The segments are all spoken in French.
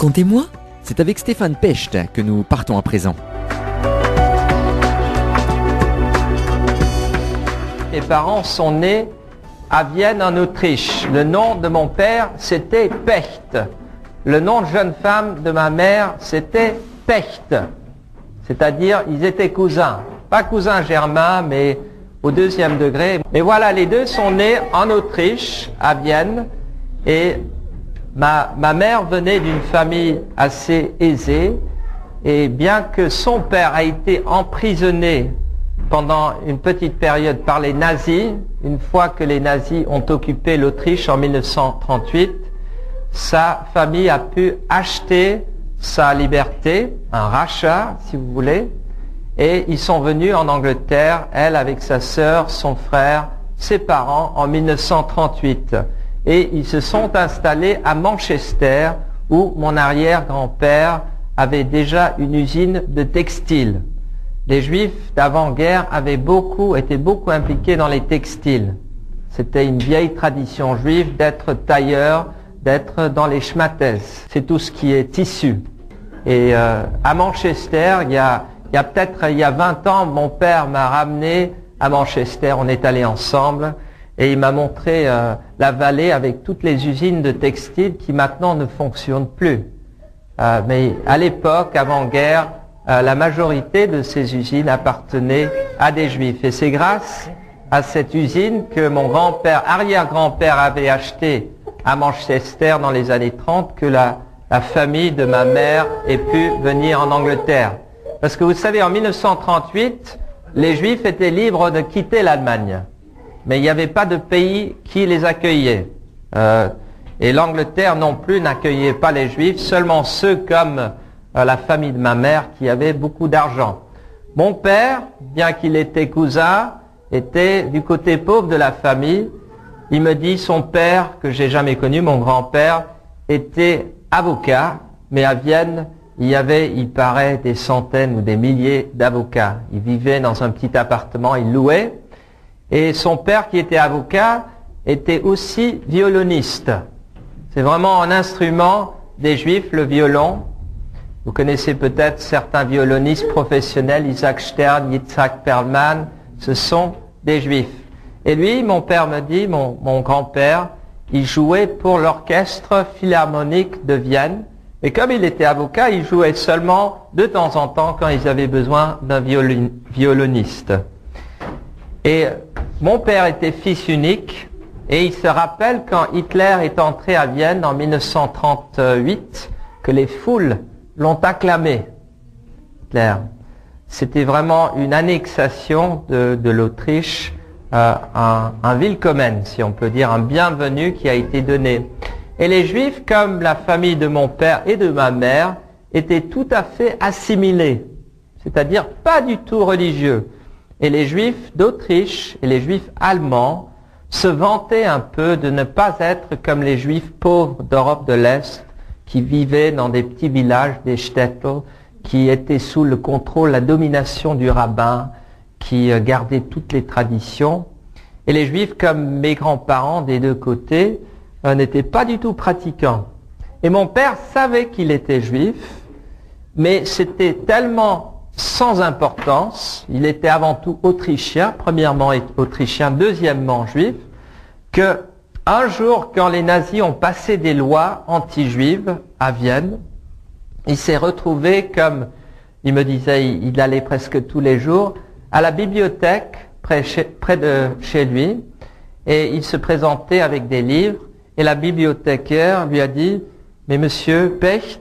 Racontez-moi, c'est avec Stéphane Pecht que nous partons à présent. Mes parents sont nés à Vienne en Autriche. Le nom de mon père, c'était Pecht. Le nom de jeune femme de ma mère, c'était Pecht. C'est-à-dire, ils étaient cousins. Pas cousins germains, mais au deuxième degré. Mais voilà, les deux sont nés en Autriche, à Vienne. Et ma mère venait d'une famille assez aisée. Et bien que son père a été emprisonné pendant une petite période par les nazis, une fois que les nazis ont occupé l'Autriche en 1938, sa famille a pu acheter sa liberté, un rachat si vous voulez, et ils sont venus en Angleterre, elle avec sa sœur, son frère, ses parents en 1938. Et ils se sont installés à Manchester où mon arrière-grand-père avait déjà une usine de textile. Les Juifs d'avant-guerre étaient beaucoup impliqués dans les textiles. C'était une vieille tradition juive d'être tailleur, d'être dans les schmattès. C'est tout ce qui est tissu. Et à Manchester, il y a 20 ans, mon père m'a ramené à Manchester. On est allés ensemble et il m'a montré la vallée avec toutes les usines de textiles qui maintenant ne fonctionnent plus. Mais à l'époque, avant-guerre, la majorité de ces usines appartenaient à des Juifs. Et c'est grâce à cette usine que mon grand-père, arrière-grand-père avait acheté à Manchester dans les années 30 que la famille de ma mère ait pu venir en Angleterre. Parce que vous savez, en 1938, les Juifs étaient libres de quitter l'Allemagne. Mais il n'y avait pas de pays qui les accueillait. Et l'Angleterre non plus n'accueillait pas les Juifs, seulement ceux comme la famille de ma mère qui avait beaucoup d'argent. Mon père, bien qu'il était cousin, était du côté pauvre de la famille. Il me dit son père, que j'ai jamais connu, mon grand-père, était avocat, mais à Vienne, il y avait, il paraît, des centaines ou des milliers d'avocats. Il vivait dans un petit appartement, il louait. Et son père, qui était avocat, était aussi violoniste. C'est vraiment un instrument des Juifs, le violon. Vous connaissez peut-être certains violonistes professionnels, Isaac Stern, Yitzhak Perlman, ce sont des Juifs. Et lui, mon père me dit, mon grand-père, il jouait pour l'orchestre philharmonique de Vienne. Et comme il était avocat, il jouait seulement de temps en temps quand ils avaient besoin d'un violoniste. Et mon père était fils unique et il se rappelle quand Hitler est entré à Vienne en 1938 que les foules l'ont acclamé. Hitler. C'était vraiment une annexation de l'Autriche, un Willkommen, si on peut dire, un bienvenu qui a été donné. Et les Juifs, comme la famille de mon père et de ma mère, étaient tout à fait assimilés, c'est-à-dire pas du tout religieux. Et les Juifs d'Autriche et les Juifs allemands se vantaient un peu de ne pas être comme les Juifs pauvres d'Europe de l'Est, qui vivaient dans des petits villages, des shtetl, qui étaient sous le contrôle, la domination du rabbin, qui gardaient toutes les traditions. Et les Juifs, comme mes grands-parents des deux côtés, n'étaient pas du tout pratiquants. Et mon père savait qu'il était juif, mais c'était tellement sans importance, il était avant tout autrichien, premièrement autrichien, deuxièmement juif, que un jour, quand les nazis ont passé des lois anti-juives à Vienne, il s'est retrouvé, comme il me disait, il allait presque tous les jours, à la bibliothèque près de chez lui, et il se présentait avec des livres, et la bibliothécaire lui a dit « Mais monsieur Pecht,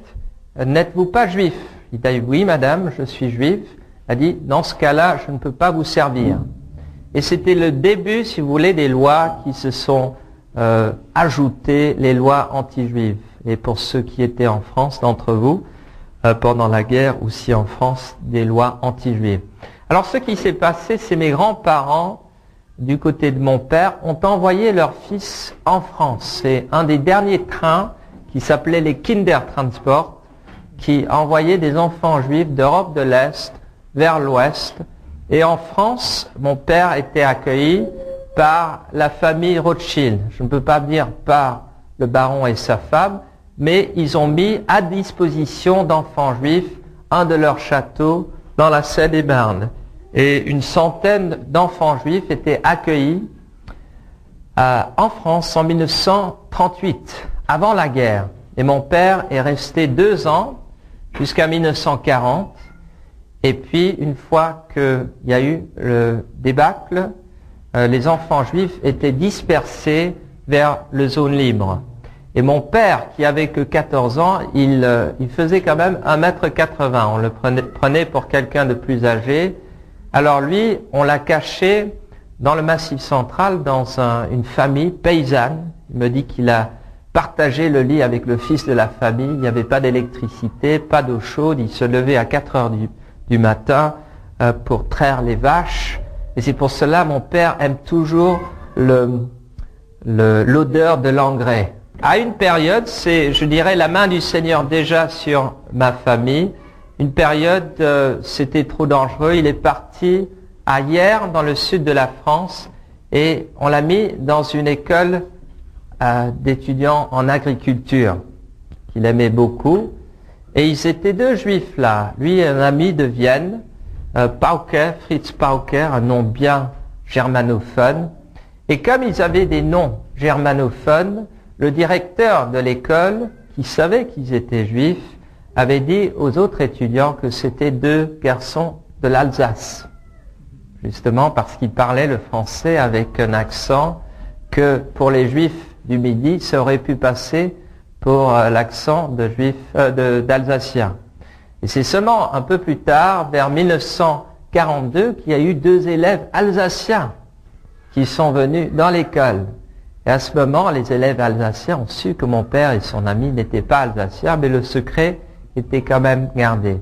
n'êtes-vous pas juif ?» Il a dit « Oui madame, je suis juif. » Elle a dit « Dans ce cas-là, je ne peux pas vous servir. » Et c'était le début, si vous voulez, des lois qui se sont ajoutées, les lois anti-juives. Et pour ceux qui étaient en France, d'entre vous, pendant la guerre, aussi en France, des lois anti-juives. Alors ce qui s'est passé, c'est mes grands-parents, du côté de mon père, ont envoyé leur fils en France. C'est un des derniers trains qui s'appelait les Kindertransport, qui envoyait des enfants juifs d'Europe de l'Est vers l'Ouest. Et en France, mon père était accueilli par la famille Rothschild. Je ne peux pas dire par le baron et sa femme, mais ils ont mis à disposition d'enfants juifs un de leurs châteaux dans la Seine-et-Marne. Et une centaine d'enfants juifs étaient accueillis en France en 1938, avant la guerre. Et mon père est resté 2 ans, jusqu'à 1940. Et puis, une fois qu'il y a eu le débâcle, les enfants juifs étaient dispersés vers le zone libre. Et mon père, qui avait que 14 ans, il faisait quand même 1,80 m. On le prenait pour quelqu'un de plus âgé. Alors lui, on l'a caché dans le Massif central, dans une famille paysanne. Il me dit qu'il a partagé le lit avec le fils de la famille. Il n'y avait pas d'électricité, pas d'eau chaude. Il se levait à 4 heures du matin pour traire les vaches. Et c'est pour cela mon père aime toujours l'odeur de l'engrais. À une période, c'est, je dirais, la main du Seigneur déjà sur ma famille. Une période, c'était trop dangereux. Il est parti à Hyères, dans le sud de la France, et on l'a mis dans une école d'étudiants en agriculture qu'il aimait beaucoup. Et ils étaient 2 juifs là. Lui, un ami de Vienne, Pauker, Fritz Pauker, un nom bien germanophone. Et comme ils avaient des noms germanophones, le directeur de l'école, qui savait qu'ils étaient juifs, avait dit aux autres étudiants que c'était 2 garçons de l'Alsace. Justement parce qu'ils parlaient le français avec un accent que pour les juifs du Midi, ça aurait pu passer pour l'accent de juifs d'Alsaciens. Et c'est seulement un peu plus tard, vers 1942, qu'il y a eu 2 élèves alsaciens qui sont venus dans l'école. Et à ce moment, les élèves alsaciens ont su que mon père et son ami n'étaient pas alsaciens, mais le secret était quand même gardé.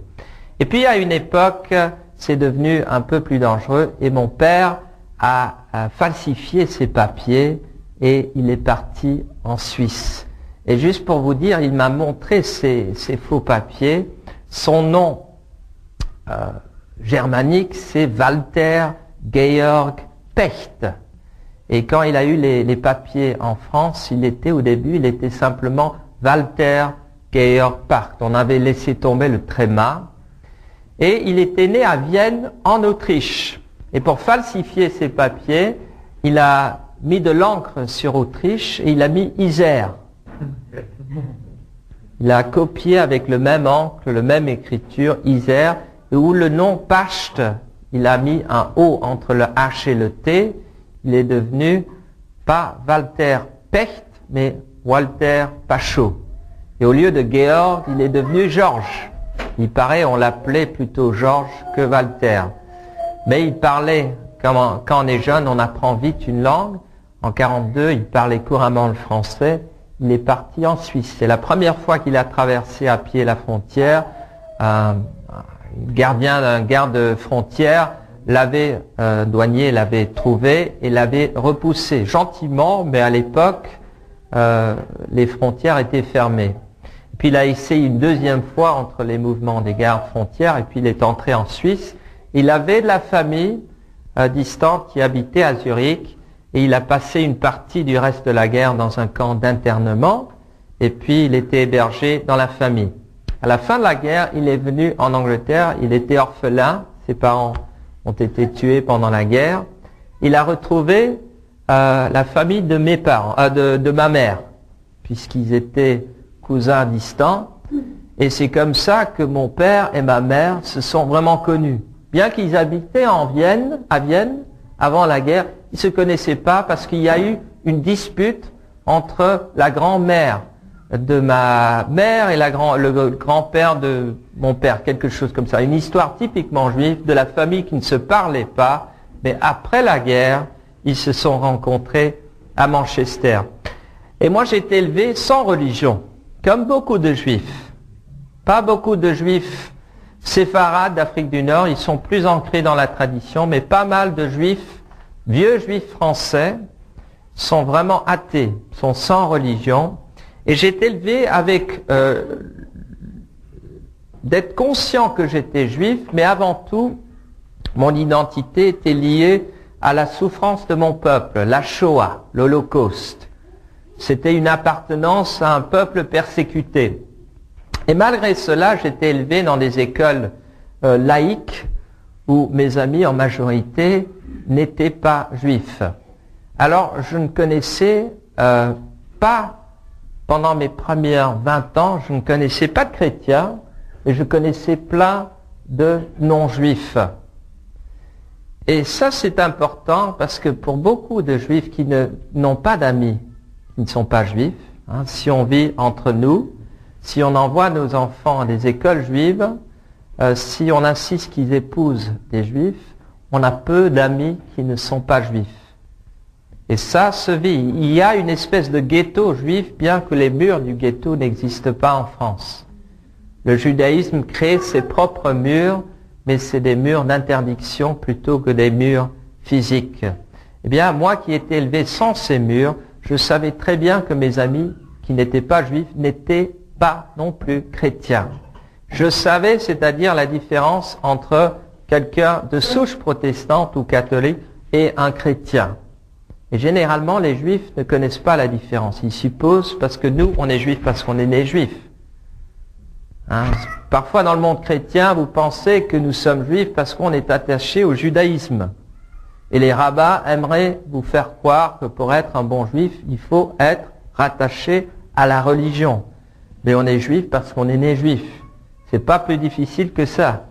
Et puis à une époque, c'est devenu un peu plus dangereux et mon père a falsifié ses papiers et il est parti en Suisse. Et juste pour vous dire, il m'a montré ces faux papiers. Son nom germanique, c'est Walter Georg Pecht. Et quand il a eu les papiers en France, au début, il était simplement Walter Georg Pecht. On avait laissé tomber le tréma. Et il était né à Vienne, en Autriche. Et pour falsifier ses papiers, il a mis de l'encre sur Autriche et il a mis Isère. Il a copié avec le même encre, le même écriture, Isère, et où le nom Pacht, il a mis un O entre le H et le T. Il est devenu pas Walter Pecht, mais Walter Pachot. Et au lieu de Georg, il est devenu Georges. Il paraît, on l'appelait plutôt Georges que Walter. Mais il parlait, quand on est jeune, on apprend vite une langue. En 42, il parlait couramment le français. Il est parti en Suisse. C'est la première fois qu'il a traversé à pied la frontière. Un garde frontière douanier l'avait trouvé et l'avait repoussé gentiment, mais à l'époque, les frontières étaient fermées. Puis il a essayé une 2e fois entre les mouvements des gardes frontières et puis il est entré en Suisse. Il avait de la famille distante qui habitait à Zurich et il a passé une partie du reste de la guerre dans un camp d'internement et puis il était hébergé dans la famille. À la fin de la guerre, il est venu en Angleterre, il était orphelin, ses parents ont été tués pendant la guerre. Il a retrouvé la famille de mes parents, de ma mère, puisqu'ils étaient cousins distants. Et c'est comme ça que mon père et ma mère se sont vraiment connus. Bien qu'ils habitaient à Vienne, avant la guerre, ils ne se connaissaient pas parce qu'il y a eu une dispute entre la grand-mère de ma mère et le grand-père de mon père, quelque chose comme ça. Une histoire typiquement juive de la famille qui ne se parlait pas, mais après la guerre, ils se sont rencontrés à Manchester. Et moi, j'ai été élevé sans religion, comme beaucoup de juifs. Pas beaucoup de juifs séfarades d'Afrique du Nord, ils sont plus ancrés dans la tradition, mais pas mal de juifs, vieux juifs français, sont vraiment athées, sont sans religion. Et j'ai été élevé avec d'être conscient que j'étais juif, mais avant tout, mon identité était liée à la souffrance de mon peuple, la Shoah, l'Holocauste. C'était une appartenance à un peuple persécuté. Et malgré cela, j'étais élevé dans des écoles laïques où mes amis en majorité n'étaient pas juifs. Alors je ne connaissais pas, pendant mes premières 20 ans, je ne connaissais pas de chrétiens, et je connaissais plein de non-juifs. Et ça c'est important parce que pour beaucoup de juifs qui n'ont pas d'amis, qui ne sont pas juifs, si on vit entre nous, si on envoie nos enfants à des écoles juives, si on insiste qu'ils épousent des juifs, on a peu d'amis qui ne sont pas juifs. Et ça se vit. Il y a une espèce de ghetto juif, bien que les murs du ghetto n'existent pas en France. Le judaïsme crée ses propres murs, mais c'est des murs d'interdiction plutôt que des murs physiques. Eh bien, moi qui étais élevé sans ces murs, je savais très bien que mes amis qui n'étaient pas juifs n'étaient pas non plus chrétiens. Je savais, c'est-à-dire la différence entre quelqu'un de souche protestante ou catholique et un chrétien. Et généralement, les juifs ne connaissent pas la différence. Ils supposent, parce que nous, on est juifs parce qu'on est nés juifs. Parfois, dans le monde chrétien, vous pensez que nous sommes juifs parce qu'on est attachés au judaïsme. Et les rabbins aimeraient vous faire croire que pour être un bon juif, il faut être rattaché à la religion. Mais on est juif parce qu'on est né juif. C'est pas plus difficile que ça.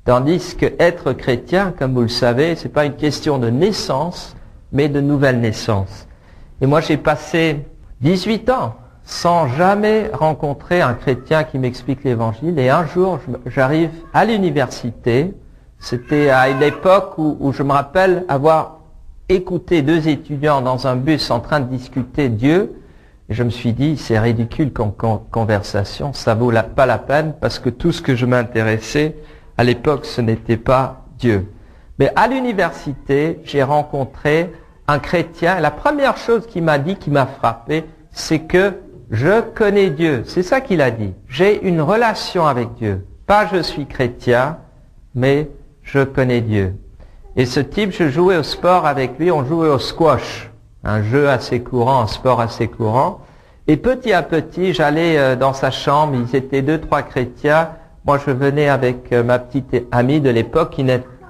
Tandis que être chrétien, comme vous le savez, c'est pas une question de naissance, mais de nouvelle naissance. Et moi, j'ai passé 18 ans sans jamais rencontrer un chrétien qui m'explique l'évangile. Et un jour, j'arrive à l'université. C'était à une époque où je me rappelle avoir écouté 2 étudiants dans un bus en train de discuter Dieu. Et je me suis dit, c'est ridicule comme conversation, ça vaut pas la peine, parce que tout ce que je m'intéressais, à l'époque, ce n'était pas Dieu. Mais à l'université, j'ai rencontré un chrétien, et la première chose qu'il m'a dit, qui m'a frappé, c'est que je connais Dieu. C'est ça qu'il a dit. J'ai une relation avec Dieu. Pas je suis chrétien, mais je connais Dieu. Et ce type, je jouais au sport avec lui, on jouait au squash. Un jeu assez courant, un sport assez courant. Et petit à petit, j'allais dans sa chambre, ils étaient 2-3 chrétiens. Moi, je venais avec ma petite amie de l'époque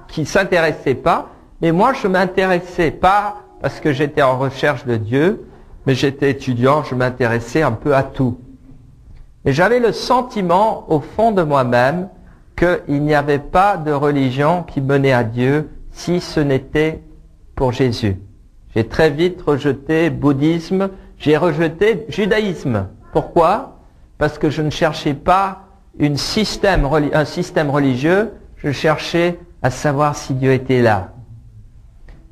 qui s'intéressait pas. Mais moi, je m'intéressais pas parce que j'étais en recherche de Dieu, mais j'étais étudiant, je m'intéressais un peu à tout. Et j'avais le sentiment, au fond de moi-même, qu'il n'y avait pas de religion qui menait à Dieu si ce n'était pour Jésus. J'ai très vite rejeté bouddhisme, j'ai rejeté judaïsme. Pourquoi? Parce que je ne cherchais pas un système religieux, je cherchais à savoir si Dieu était là.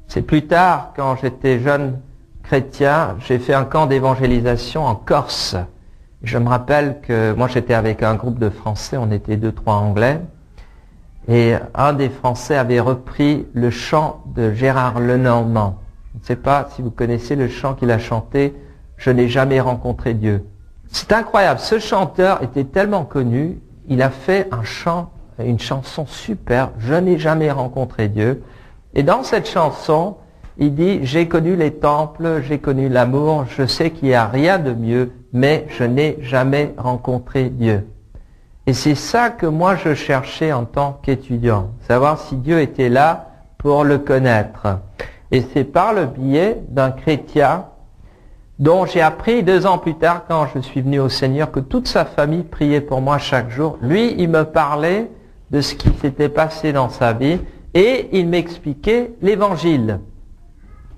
C'est plus tard, quand j'étais jeune chrétien, j'ai fait un camp d'évangélisation en Corse. Je me rappelle que moi j'étais avec un groupe de Français, on était 2-3 Anglais, et un des Français avait repris le chant de Gérard Lenormand. Je ne sais pas si vous connaissez le chant qu'il a chanté, « Je n'ai jamais rencontré Dieu ». C'est incroyable, ce chanteur était tellement connu, il a fait une chanson super, « Je n'ai jamais rencontré Dieu ». Et dans cette chanson, il dit « J'ai connu les temples, j'ai connu l'amour, je sais qu'il n'y a rien de mieux, mais je n'ai jamais rencontré Dieu ». Et c'est ça que moi je cherchais en tant qu'étudiant, savoir si Dieu était là pour le connaître. Et c'est par le biais d'un chrétien dont j'ai appris 2 ans plus tard, quand je suis venu au Seigneur, que toute sa famille priait pour moi chaque jour. Lui, il me parlait de ce qui s'était passé dans sa vie et il m'expliquait l'évangile.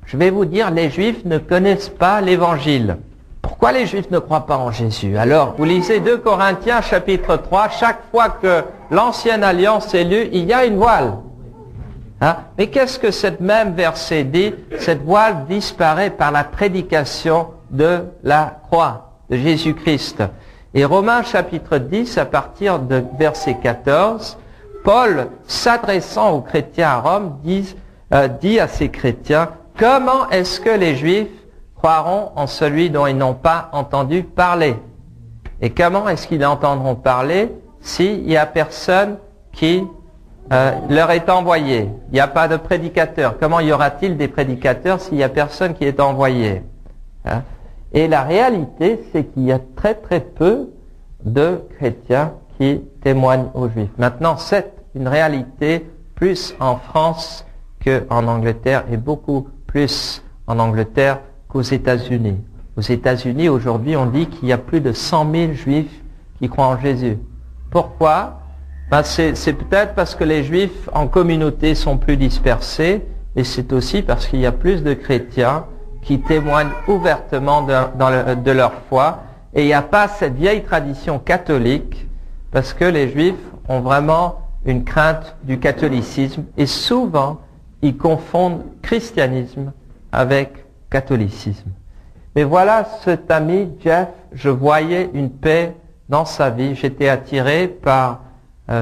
Je vais vous dire, les Juifs ne connaissent pas l'évangile. Pourquoi les Juifs ne croient pas en Jésus? Alors, vous lisez 2 Corinthiens chapitre 3, chaque fois que l'Ancienne Alliance est lue, il y a une voile. Mais qu'est-ce que cette même verset dit? Cette voile disparaît par la prédication de la croix de Jésus-Christ. Et Romains chapitre 10, à partir de verset 14, Paul, s'adressant aux chrétiens à Rome, dit à ces chrétiens, comment est-ce que les Juifs croiront en celui dont ils n'ont pas entendu parler? Et comment est-ce qu'ils entendront parler s'il n'y a personne qui leur est envoyé? Il n'y a pas de prédicateur. Comment y aura-t-il des prédicateurs s'il n'y a personne qui est envoyé? Et la réalité, c'est qu'il y a très très peu de chrétiens qui témoignent aux Juifs. Maintenant, c'est une réalité plus en France qu'en Angleterre et beaucoup plus en Angleterre qu'aux États-Unis. Aux États-Unis, aujourd'hui, on dit qu'il y a plus de 100 000 Juifs qui croient en Jésus. Pourquoi? C'est peut-être parce que les Juifs en communauté sont plus dispersés, et c'est aussi parce qu'il y a plus de chrétiens qui témoignent ouvertement de leur foi, et il n'y a pas cette vieille tradition catholique, parce que les Juifs ont vraiment une crainte du catholicisme, et souvent ils confondent christianisme avec catholicisme. Mais voilà, cet ami Jeff, je voyais une paix dans sa vie, j'étais attiré par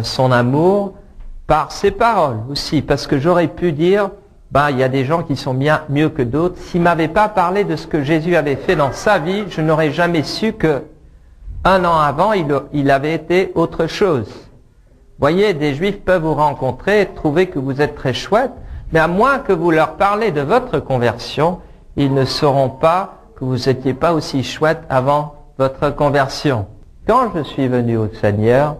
son amour, par ses paroles aussi, parce que j'aurais pu dire, il y a des gens qui sont bien mieux que d'autres. S'il m'avait pas parlé de ce que Jésus avait fait dans sa vie, je n'aurais jamais su que un an avant, il avait été autre chose. Voyez, des Juifs peuvent vous rencontrer et trouver que vous êtes très chouette, mais à moins que vous leur parlez de votre conversion, ils ne sauront pas que vous n'étiez pas aussi chouette avant votre conversion. Quand je suis venu au Seigneur,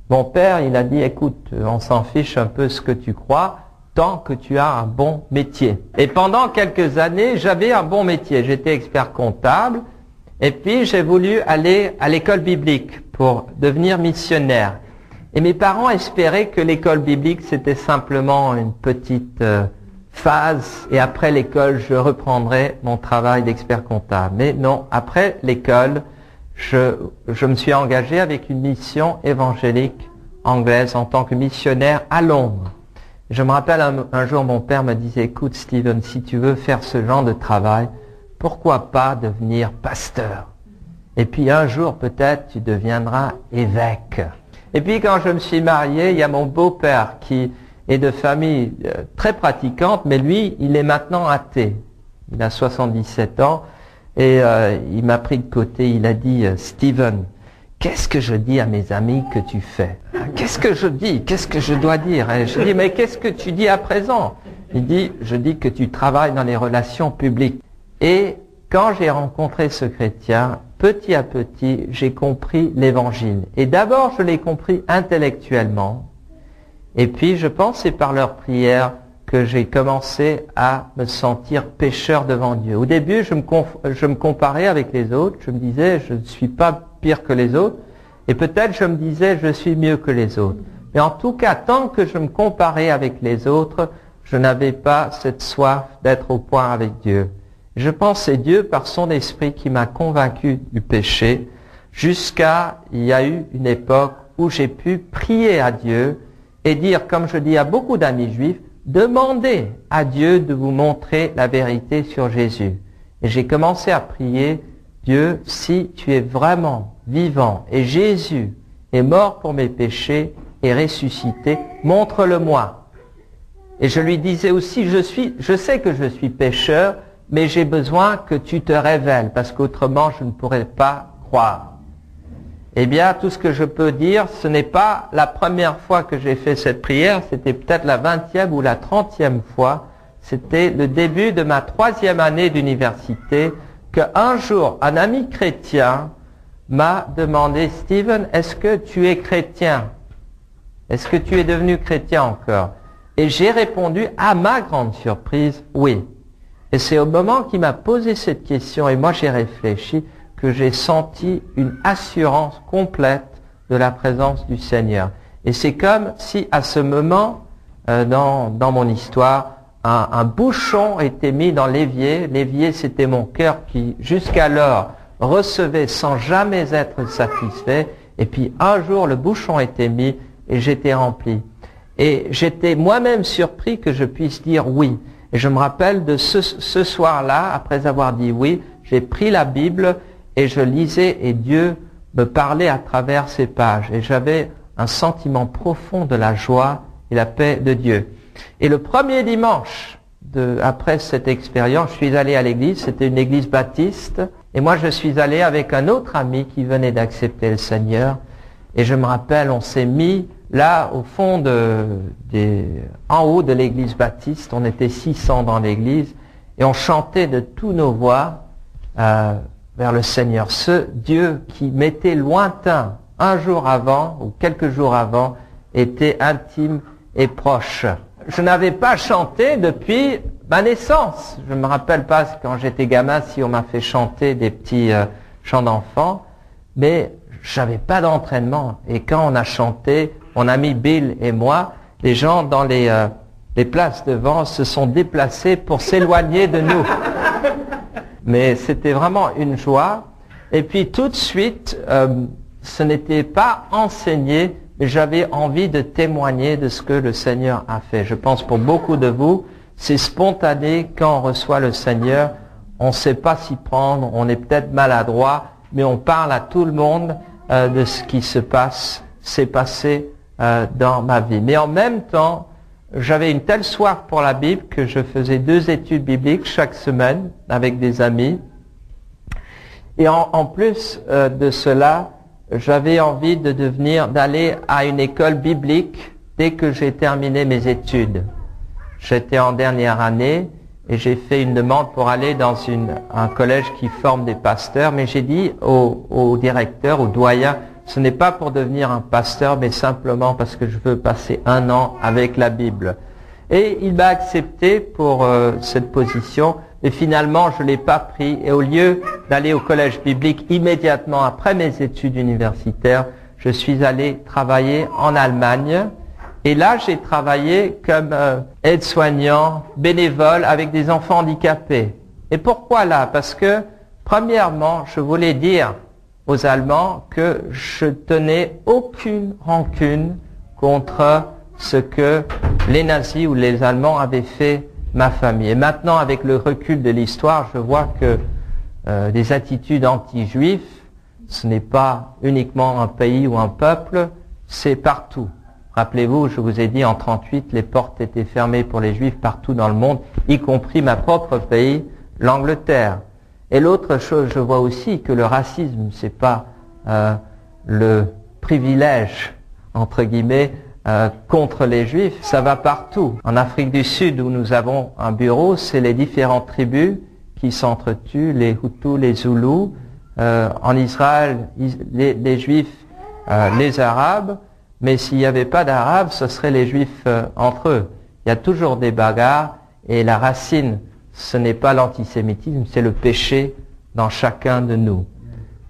mon père, il a dit, écoute, on s'en fiche un peu ce que tu crois, tant que tu as un bon métier. Et pendant quelques années, j'avais un bon métier. J'étais expert comptable, et puis j'ai voulu aller à l'école biblique pour devenir missionnaire. Et mes parents espéraient que l'école biblique, c'était simplement une petite phase, et après l'école, je reprendrais mon travail d'expert comptable. Mais non, après l'école, je me suis engagé avec une mission évangélique anglaise en tant que missionnaire à Londres. Je me rappelle un jour, mon père me disait, écoute Stephen, si tu veux faire ce genre de travail, pourquoi pas devenir pasteur? Et puis un jour, peut-être, tu deviendras évêque. Et puis quand je me suis marié, il y a mon beau-père qui est de famille très pratiquante, mais lui, il est maintenant athée. Il a 77 ans. Et il m'a pris de côté, il a dit, Stephen, qu'est-ce que je dis à mes amis que tu fais? Qu'est-ce que je dis? Qu'est-ce que je dois dire? Et je dis, mais qu'est-ce que tu dis à présent? Il dit, je dis que tu travailles dans les relations publiques. Et quand j'ai rencontré ce chrétien, petit à petit, j'ai compris l'évangile. Et d'abord, je l'ai compris intellectuellement. Et puis, je pense, c'est par leur prière que j'ai commencé à me sentir pécheur devant Dieu. Au début, je me comparais avec les autres, je me disais, je ne suis pas pire que les autres, et peut-être je me disais, je suis mieux que les autres. Mais en tout cas, tant que je me comparais avec les autres, je n'avais pas cette soif d'être au point avec Dieu. Je pense que c'est Dieu, par son esprit, qui m'a convaincu du péché, jusqu'à, il y a eu une époque où j'ai pu prier à Dieu et dire, comme je dis à beaucoup d'amis juifs, demandez à Dieu de vous montrer la vérité sur Jésus. Et j'ai commencé à prier, Dieu, si tu es vraiment vivant et Jésus est mort pour mes péchés et ressuscité, montre-le-moi. Et je lui disais aussi, je sais que je suis pécheur, mais j'ai besoin que tu te révèles, parce qu'autrement je ne pourrais pas croire. Eh bien, tout ce que je peux dire, ce n'est pas la première fois que j'ai fait cette prière, c'était peut-être la 20e ou la 30e fois. C'était le début de ma 3e année d'université, qu'un jour, un ami chrétien m'a demandé, Stephen, est-ce que tu es chrétien? Est-ce que tu es devenu chrétien encore? Et j'ai répondu, à ma grande surprise, oui. Et c'est au moment qu'il m'a posé cette question, et moi j'ai réfléchi, que j'ai senti une assurance complète de la présence du Seigneur. Et c'est comme si à ce moment, dans mon histoire, un bouchon était mis dans l'évier. L'évier, c'était mon cœur qui, jusqu'alors, recevait sans jamais être satisfait. Et puis un jour, le bouchon était mis et j'étais rempli. Et j'étais moi-même surpris que je puisse dire oui. Et je me rappelle de ce soir-là, après avoir dit oui, j'ai pris la Bible et je lisais et Dieu me parlait à travers ces pages. Et j'avais un sentiment profond de la joie et la paix de Dieu. Et le premier dimanche, après cette expérience, je suis allé à l'église, c'était une église baptiste. Et moi, je suis allé avec un autre ami qui venait d'accepter le Seigneur. Et je me rappelle, on s'est mis là, au fond en haut de l'église baptiste. On était 600 dans l'église. Et on chantait de tous nos voix vers le Seigneur. Ce Dieu qui m'était lointain un jour avant ou quelques jours avant était intime et proche. Je n'avais pas chanté depuis ma naissance. Je ne me rappelle pas quand j'étais gamin si on m'a fait chanter des petits chants d'enfants, mais j'avais pas d'entraînement. Et quand on a chanté, mon ami Bill et moi, les gens dans les places devant se sont déplacés pour s'éloigner de nous. Mais c'était vraiment une joie. Et puis tout de suite, ce n'était pas enseigné, mais j'avais envie de témoigner de ce que le Seigneur a fait. Je pense pour beaucoup de vous, c'est spontané quand on reçoit le Seigneur. On ne sait pas s'y prendre, on est peut-être maladroit, mais on parle à tout le monde de ce qui s'est passé dans ma vie. Mais en même temps, j'avais une telle soif pour la Bible que je faisais 2 études bibliques chaque semaine avec des amis. Et en plus de cela, j'avais envie d'aller à une école biblique dès que j'ai terminé mes études. J'étais en dernière année et j'ai fait une demande pour aller dans un collège qui forme des pasteurs, mais j'ai dit au directeur, au doyen, ce n'est pas pour devenir un pasteur, mais simplement parce que je veux passer 1 an avec la Bible. Et il m'a accepté pour cette position, mais finalement je ne l'ai pas pris. Et au lieu d'aller au collège biblique immédiatement après mes études universitaires, je suis allé travailler en Allemagne. Et là, j'ai travaillé comme aide-soignant, bénévole avec des enfants handicapés. Et pourquoi là? Parce que, premièrement, je voulais dire aux Allemands que je tenais aucune rancune contre ce que les nazis ou les Allemands avaient fait ma famille. Et maintenant, avec le recul de l'histoire, je vois que les attitudes anti-juifs, ce n'est pas uniquement un pays ou un peuple, c'est partout. Rappelez-vous, je vous ai dit, en 1938, les portes étaient fermées pour les Juifs partout dans le monde, y compris ma propre pays, l'Angleterre. Et l'autre chose, je vois aussi que le racisme, c'est pas le privilège, entre guillemets, contre les Juifs, ça va partout. En Afrique du Sud, où nous avons un bureau, c'est les différentes tribus qui s'entretuent, les Hutus, les Zoulous. En Israël, les Juifs, les Arabes. Mais s'il n'y avait pas d'Arabes, ce seraient les Juifs entre eux. Il y a toujours des bagarres et la racine, ce n'est pas l'antisémitisme, c'est le péché dans chacun de nous.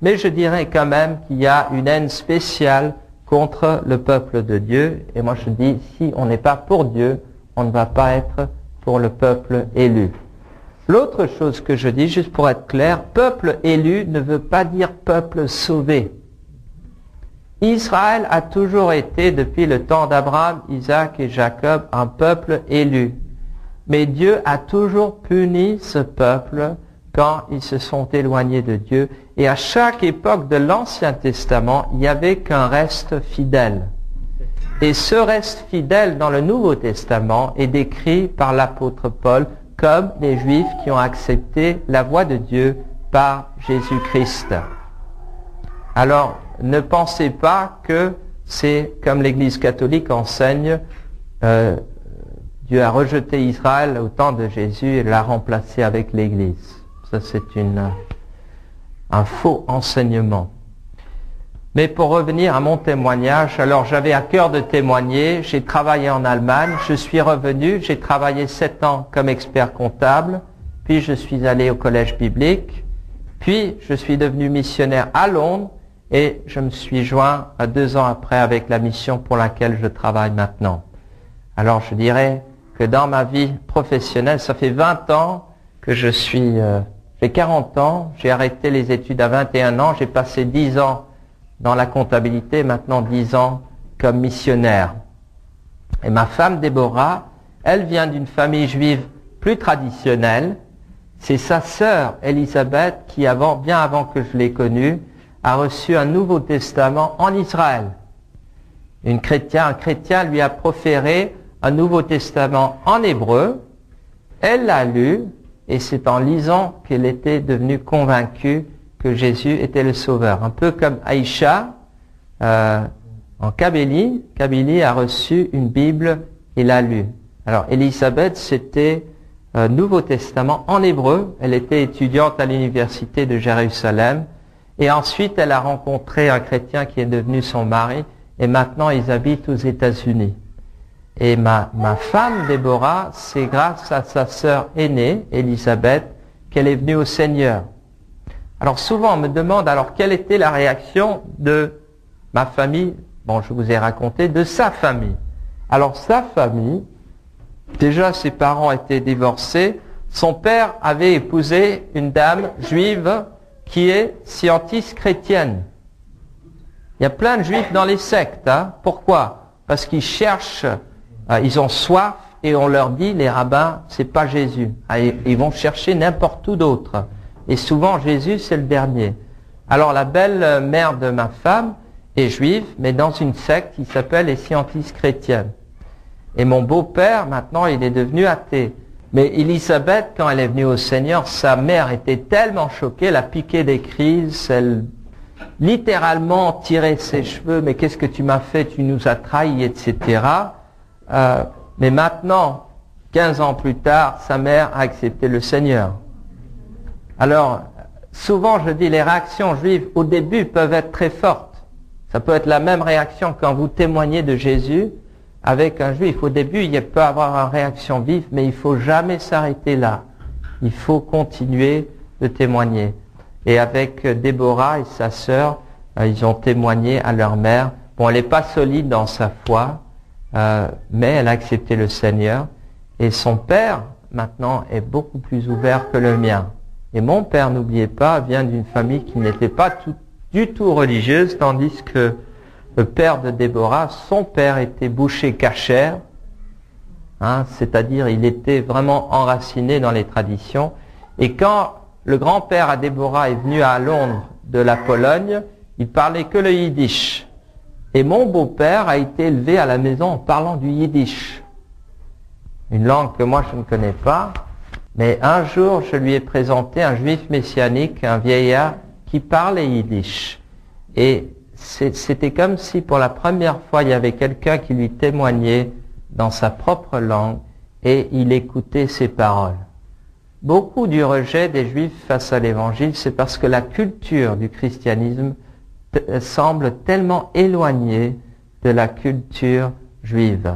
Mais je dirais quand même qu'il y a une haine spéciale contre le peuple de Dieu. Et moi je dis, si on n'est pas pour Dieu, on ne va pas être pour le peuple élu. L'autre chose que je dis, juste pour être clair, peuple élu ne veut pas dire peuple sauvé. Israël a toujours été, depuis le temps d'Abraham, Isaac et Jacob, un peuple élu. Mais Dieu a toujours puni ce peuple quand ils se sont éloignés de Dieu. Et à chaque époque de l'Ancien Testament, il n'y avait qu'un reste fidèle. Et ce reste fidèle dans le Nouveau Testament est décrit par l'apôtre Paul comme les Juifs qui ont accepté la voie de Dieu par Jésus-Christ. Alors, ne pensez pas que c'est comme l'Église catholique enseigne, Dieu a rejeté Israël au temps de Jésus et l'a remplacé avec l'Église. Ça, c'est un faux enseignement. Mais pour revenir à mon témoignage, alors j'avais à cœur de témoigner, j'ai travaillé en Allemagne, je suis revenu, j'ai travaillé 7 ans comme expert comptable, puis je suis allé au collège biblique, puis je suis devenu missionnaire à Londres, et je me suis joint 2 ans après avec la mission pour laquelle je travaille maintenant. Alors je dirais que dans ma vie professionnelle, ça fait 20 ans que j'ai 40 ans, j'ai arrêté les études à 21 ans, j'ai passé 10 ans dans la comptabilité, maintenant 10 ans comme missionnaire. Et ma femme Déborah, elle vient d'une famille juive plus traditionnelle. C'est sa sœur Élisabeth qui, bien avant que je l'ai connue, a reçu un Nouveau Testament en Israël. Un chrétien lui a proféré un Nouveau Testament en hébreu. Elle l'a lu et c'est en lisant qu'elle était devenue convaincue que Jésus était le Sauveur. Un peu comme Aïcha en Kabylie. Kabylie a reçu une Bible et l'a lue. Alors Élisabeth, c'était Nouveau Testament en hébreu. Elle était étudiante à l'université de Jérusalem. Et ensuite, elle a rencontré un chrétien qui est devenu son mari. Et maintenant, ils habitent aux États-Unis. Et ma femme, Déborah, c'est grâce à sa sœur aînée, Élisabeth, qu'elle est venue au Seigneur. Alors souvent, on me demande, alors quelle était la réaction de ma famille? Bon, je vous ai raconté, de sa famille. Alors sa famille, déjà ses parents étaient divorcés. Son père avait épousé une dame juive qui est scientiste chrétienne. Il y a plein de juifs dans les sectes. Hein. Pourquoi? Parce qu'ils cherchent, ils ont soif et on leur dit, les rabbins, c'est pas Jésus. Ils vont chercher n'importe où d'autre. Et souvent, Jésus, c'est le dernier. Alors la belle-mère de ma femme est juive, mais dans une secte qui s'appelle les scientistes chrétiennes. Et mon beau-père, maintenant, il est devenu athée. Mais Élisabeth, quand elle est venue au Seigneur, sa mère était tellement choquée, elle a piqué des crises, elle littéralement tirait ses cheveux, mais qu'est-ce que tu m'as fait, tu nous as trahis, etc. Mais maintenant, 15 ans plus tard, sa mère a accepté le Seigneur. Alors, souvent je dis, les réactions juives au début peuvent être très fortes. Ça peut être la même réaction quand vous témoignez de Jésus avec un juif. Au début, il peut avoir une réaction vive, mais il ne faut jamais s'arrêter là. Il faut continuer de témoigner. Et avec Déborah et sa sœur, ils ont témoigné à leur mère. Bon, elle n'est pas solide dans sa foi, mais elle a accepté le Seigneur. Et son père, maintenant, est beaucoup plus ouvert que le mien. Et mon père, n'oubliez pas, vient d'une famille qui n'était pas du tout religieuse, tandis que le père de Déborah, son père était boucher cachère, hein, c'est-à-dire il était vraiment enraciné dans les traditions. Et quand le grand-père à Déborah est venu à Londres de la Pologne, il parlait que le yiddish. Et mon beau-père a été élevé à la maison en parlant du yiddish. Une langue que moi je ne connais pas. Mais un jour, je lui ai présenté un juif messianique, un vieillard, qui parlait yiddish. Et c'était comme si pour la première fois, il y avait quelqu'un qui lui témoignait dans sa propre langue et il écoutait ses paroles. Beaucoup du rejet des juifs face à l'évangile, c'est parce que la culture du christianisme semble tellement éloignée de la culture juive.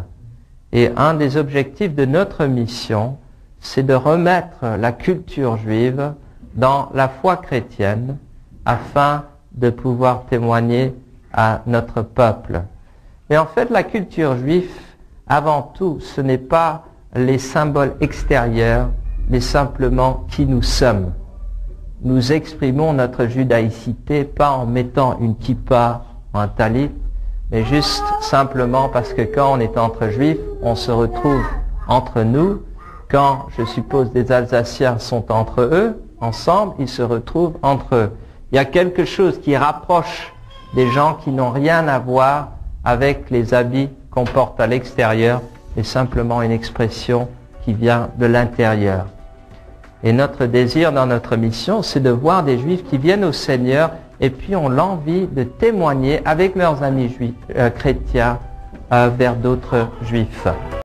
Et un des objectifs de notre mission, c'est de remettre la culture juive dans la foi chrétienne afin de pouvoir témoigner à notre peuple. Mais en fait, la culture juive, avant tout, ce n'est pas les symboles extérieurs, mais simplement qui nous sommes. Nous exprimons notre judaïcité pas en mettant une kippa ou un talit, mais juste simplement parce que quand on est entre juifs, on se retrouve entre nous. Quand, je suppose, des Alsaciens sont entre eux, ensemble, ils se retrouvent entre eux. Il y a quelque chose qui rapproche des gens qui n'ont rien à voir avec les habits qu'on porte à l'extérieur, mais simplement une expression qui vient de l'intérieur. Et notre désir dans notre mission, c'est de voir des Juifs qui viennent au Seigneur et puis ont l'envie de témoigner avec leurs amis juifs, chrétiens vers d'autres Juifs.